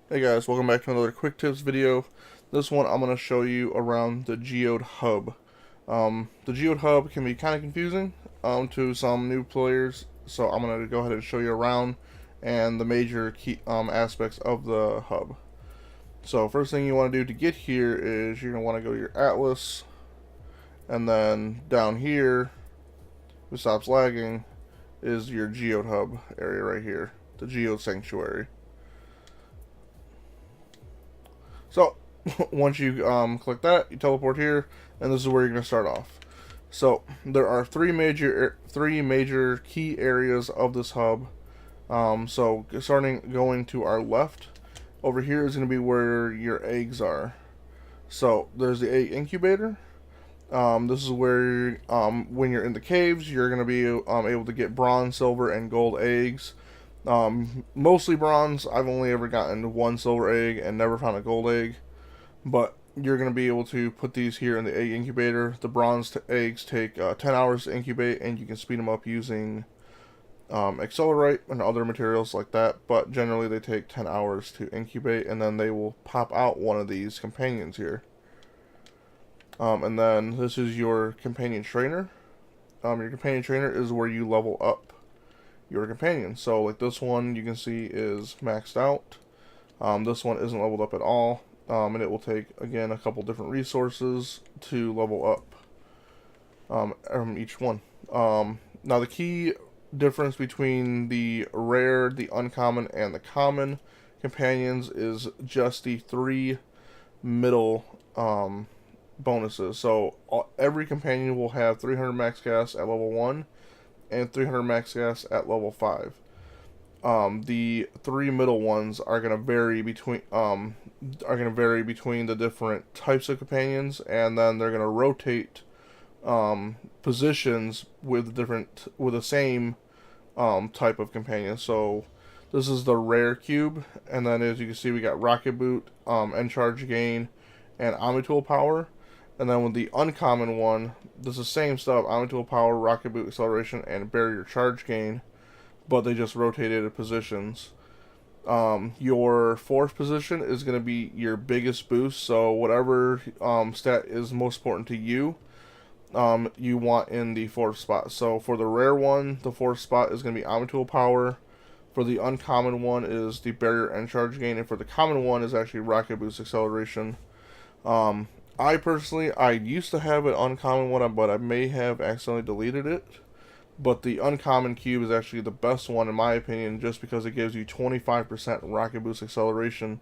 Hey guys, welcome back to another quick tips video. This one I'm going to show you around the Geode Hub. The Geode Hub can be kind of confusing to some new players, so I'm going to go ahead and show you around and the major key aspects of the hub. So first thing you want to do to get here is you're going to want to go to your Atlas, and then down here, if it stops lagging, is your Geode Hub area right here, the Geode Sanctuary. So once you click that, you teleport here, and this is where you're going to start off. So there are three major key areas of this hub. So starting going to our left, over here is going to be where your eggs are. So there's the egg incubator. This is where when you're in the caves, you're going to be able to get bronze, silver, and gold eggs. Mostly bronze. I've only ever gotten one silver egg and never found a gold egg. But you're going to be able to put these here in the egg incubator. The bronze eggs take 10 hours to incubate, and you can speed them up using accelerate and other materials like that. But generally they take 10 hours to incubate, and then they will pop out one of these companions here. And then this is your companion trainer. Your companion trainer is where you level up your companion. So like this one you can see is maxed out. This one isn't leveled up at all. And it will take, again, a couple different resources to level up each one. Now the key difference between the rare, the uncommon, and the common companions is just the three middle bonuses. So every companion will have 300 max gas at level 1 and 300 max gas at level 5. The three middle ones are going to vary between the different types of companions, and then they're going to rotate positions with the same type of companion. So this is the rare cube, and then as you can see we got rocket boot, end charge gain, and omni-tool power. And then with the uncommon one, this is the same stuff: omni-tool power, rocket boot acceleration, and barrier charge gain, but they just rotated positions. Your fourth position is going to be your biggest boost, so whatever stat is most important to you, you want in the fourth spot. So for the rare one, the fourth spot is going to be omni-tool power. For the uncommon one is the barrier and charge gain, and for the common one is actually rocket boost acceleration. I personally, I used to have an uncommon one, but I may have accidentally deleted it. But the uncommon cube is actually the best one in my opinion, just because it gives you 25% rocket boost acceleration.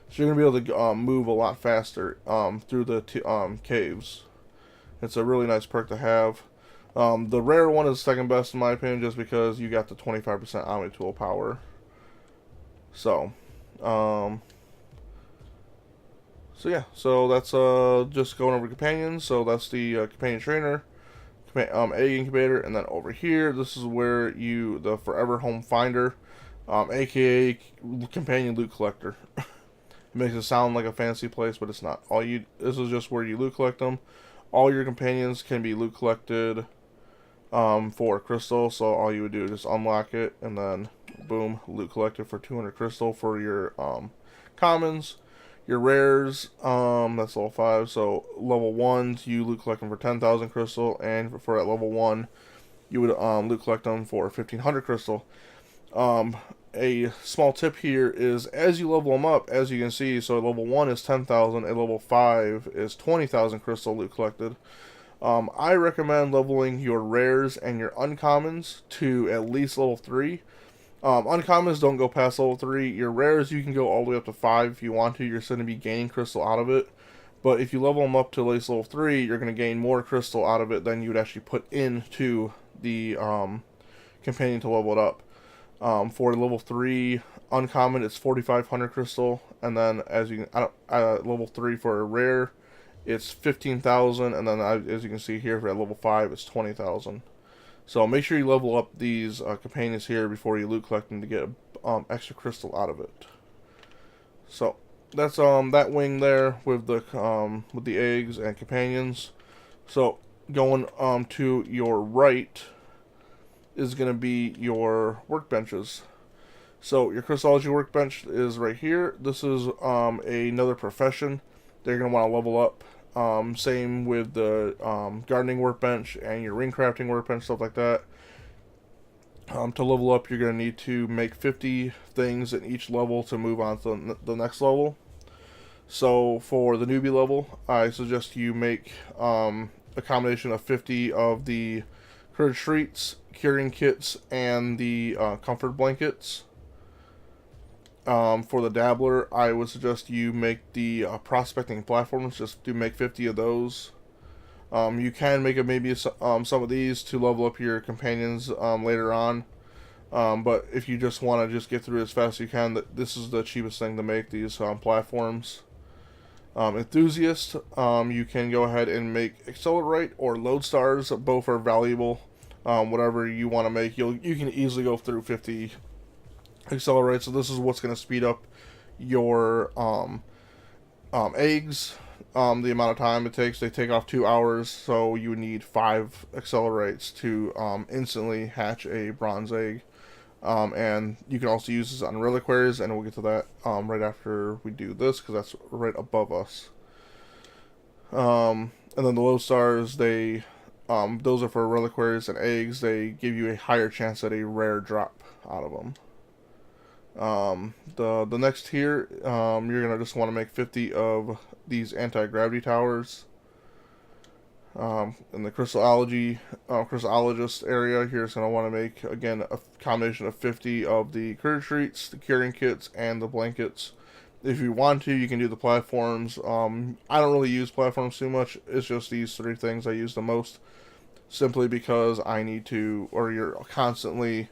So you're going to be able to move a lot faster through the caves. It's a really nice perk to have. The rare one is second best in my opinion, just because you got the 25% omni-tool power. So, yeah, so that's just going over companions. So that's the companion trainer, egg incubator, and then over here, this is where the forever home finder, aka companion loot collector. It makes it sound like a fancy place, but it's not. This is just where you loot collect them. All your companions can be loot collected for crystal, so all you would do is just unlock it, and then boom, loot collected for 200 crystal for your commons. Your rares, that's level 5, so level 1s, you loot collect them for 10,000 crystal, and for at level 1, you would loot collect them for 1,500 crystal. A small tip here is, as you level them up, as you can see, so level 1 is 10,000, and level 5 is 20,000 crystal loot collected. I recommend leveling your rares and your uncommons to at least level 3. Uncommons don't go past level 3. Your rares, you can go all the way up to 5 if you want to. You're still going to be gaining crystal out of it. But if you level them up to at least level 3, you're going to gain more crystal out of it than you would actually put into the companion to level it up. For level 3 uncommon, it's 4,500 crystal. And then as you level 3 for a rare, it's 15,000. And then as you can see here, for level 5, it's 20,000. So make sure you level up these companions here before you loot collect them to get extra crystal out of it. So that's that wing there with the eggs and companions. So going to your right is going to be your workbenches. So your crystallology workbench is right here. This is another profession they're going to want to level up. Same with the gardening workbench and your ring crafting workbench, stuff like that. To level up, you're going to need to make 50 things in each level to move on to the next level. So for the newbie level, I suggest you make a combination of 50 of the critter treats, curing kits, and the comfort blankets. For the dabbler, I would suggest you make the prospecting platforms. Just do make 50 of those. You can make maybe some of these to level up your companions later on. But if you just want to just get through as fast as you can, this is the cheapest thing to make, these platforms. Enthusiast, you can go ahead and make Accelerate or Lodestars. Both are valuable. Whatever you want to make, you can easily go through 50 Accelerate. So this is what's going to speed up your eggs. The amount of time it takes. They take off 2 hours, so you would need 5 Accelerates to instantly hatch a bronze egg. And you can also use this on reliquaries, and we'll get to that right after we do this, because that's right above us. And then the Lodestars, those are for reliquaries and eggs. They give you a higher chance at a rare drop out of them. The next here, you're gonna just want to make 50 of these anti-gravity towers. In the crystallologist area, you're just gonna want to make again a combination of 50 of the critter treats, the curing kits, and the blankets. If you want to, you can do the platforms. I don't really use platforms too much. It's just these 3 things I use the most, simply because I need to, or you're constantly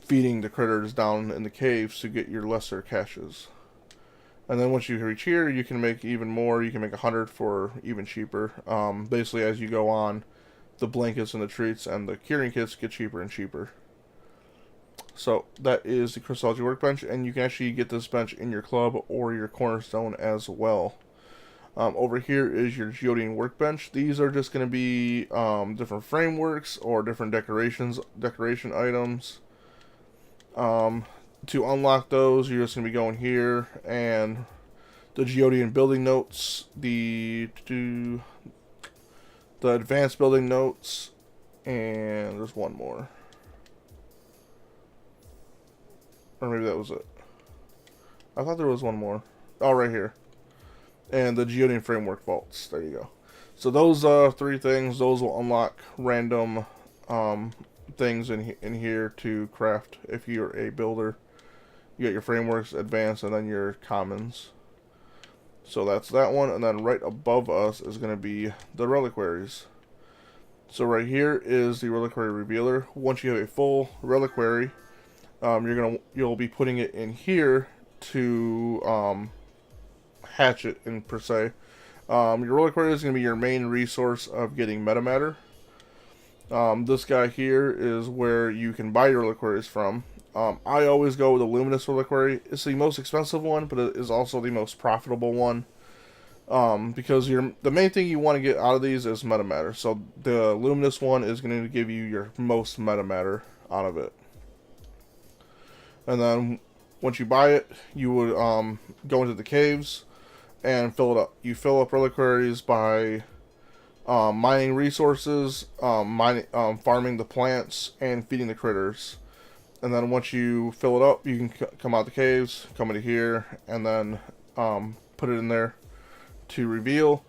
feeding the critters down in the caves to get your lesser caches. And then once you reach here, you can make even more. You can make 100 for even cheaper. Basically, as you go on, the blankets and the treats and the curing kits get cheaper and cheaper. So that is the crystallology workbench, and you can actually get this bench in your club or your cornerstone as well. Over here is your geoding workbench. These are just going to be different frameworks or different decoration items. To unlock those, you're just going to be going here, and the Geodean building notes, the advanced building notes, and there's one more. Or maybe that was it. I thought there was one more. Oh, right here. And the Geodean framework vaults. There you go. So those 3 things, those will unlock random things in here to craft if you're a builder. You got your frameworks, advanced, and then your commons. So that's that one, and then right above us is going to be the reliquaries. So right here is the reliquary revealer. Once you have a full reliquary, you'll be putting it in here to hatch it in per se. Your reliquary is going to be your main resource of getting metamatter. This guy here is where you can buy your reliquaries from. I always go with the luminous reliquary. It's the most expensive one, but it is also the most profitable one. Because the main thing you want to get out of these is metamatter. So the luminous one is going to give you your most metamatter out of it. And then once you buy it, you would go into the caves and fill it up. You fill up reliquaries by mining resources, farming the plants, and feeding the critters. And then once you fill it up, you can come out the caves, come into here, and then put it in there to reveal.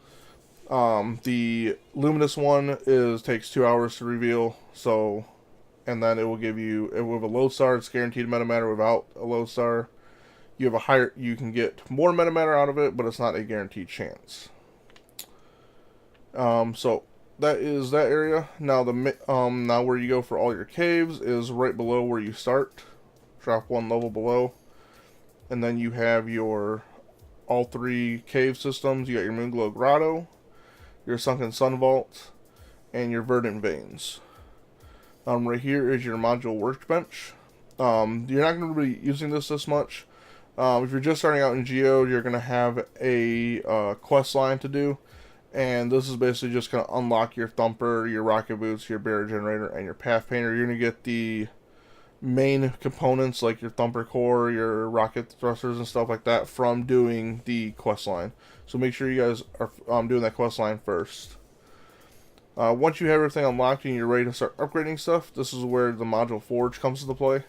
The luminous one takes 2 hours to reveal, so, and then it will give you, with a lodestar, it's guaranteed metamatter. Without a lodestar, you can get more metamatter out of it, but it's not a guaranteed chance. So that is that area. Now now where you go for all your caves is right below where you start. Drop 1 level below, and then you have all 3 cave systems. You got your Moonglow Grotto, your Sunken Sun Vault, and your Verdant Veins. Right here is your module workbench. You're not going to be using this much. If you're just starting out in Geode, you're going to have a quest line to do. And this is basically just going to unlock your Thumper, your Rocket Boots, your Barrier Generator, and your Path Painter. You're going to get the main components like your thumper core, your rocket thrusters, and stuff like that from doing the quest line. So make sure you guys are doing that quest line first. Once you have everything unlocked and you're ready to start upgrading stuff, this is where the module forge comes into play.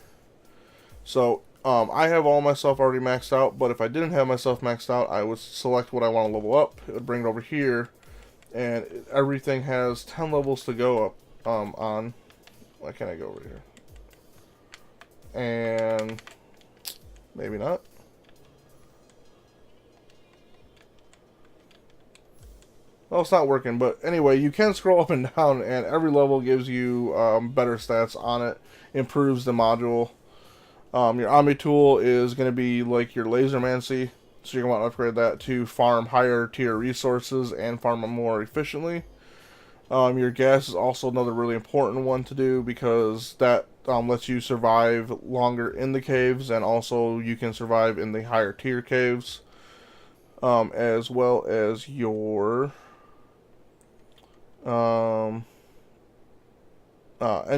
So I have all my stuff already maxed out, but if I didn't have my stuff maxed out, I would select what I want to level up. It would bring it over here, and everything has 10 levels to go up on. Why can't I go over here? And maybe not. Well, it's not working, but anyway, you can scroll up and down, and every level gives you better stats on it, improves the module. Your Omni tool is going to be like your lasermancy, so you're going to want to upgrade that to farm higher tier resources and farm them more efficiently. Your gas is also another really important one to do because that lets you survive longer in the caves, and also you can survive in the higher tier caves, as well as your end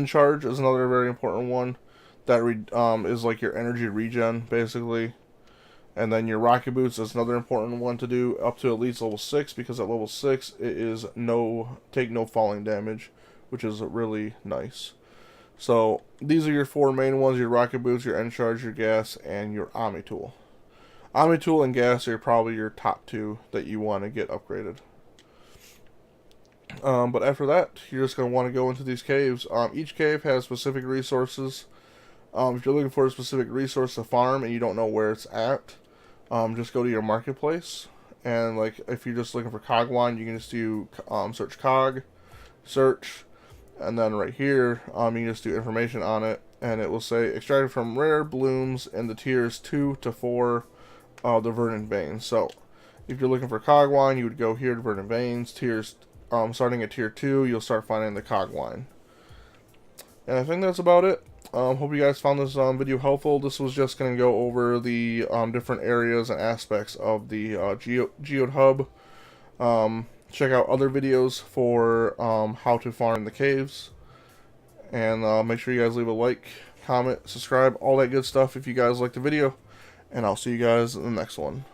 charge is another very important one. That is like your energy regen, basically. And then your rocket boots is another important one to do up to at least level 6, because at level 6 it is take no falling damage, which is really nice. So these are your 4 main ones: your rocket boots, your end charge, your gas, and your Omni tool. Omni tool and gas are probably your top 2 that you want to get upgraded. But after that, you're just going to want to go into these caves. Each cave has specific resources. If you're looking for a specific resource to farm and you don't know where it's at, just go to your marketplace. And like if you're just looking for cog wine, you can just do search cog, search, and then right here you can just do information on it, and it will say extracted from rare blooms in the tiers 2 to 4 of the verdant veins. So if you're looking for cog wine, you would go here to verdant veins. Tiers starting at tier 2, you'll start finding the cog wine. And I think that's about it. Hope you guys found this video helpful. This was just going to go over the different areas and aspects of the Geode Hub. Check out other videos for how to farm the caves. And make sure you guys leave a like, comment, subscribe, all that good stuff if you guys like the video. And I'll see you guys in the next one.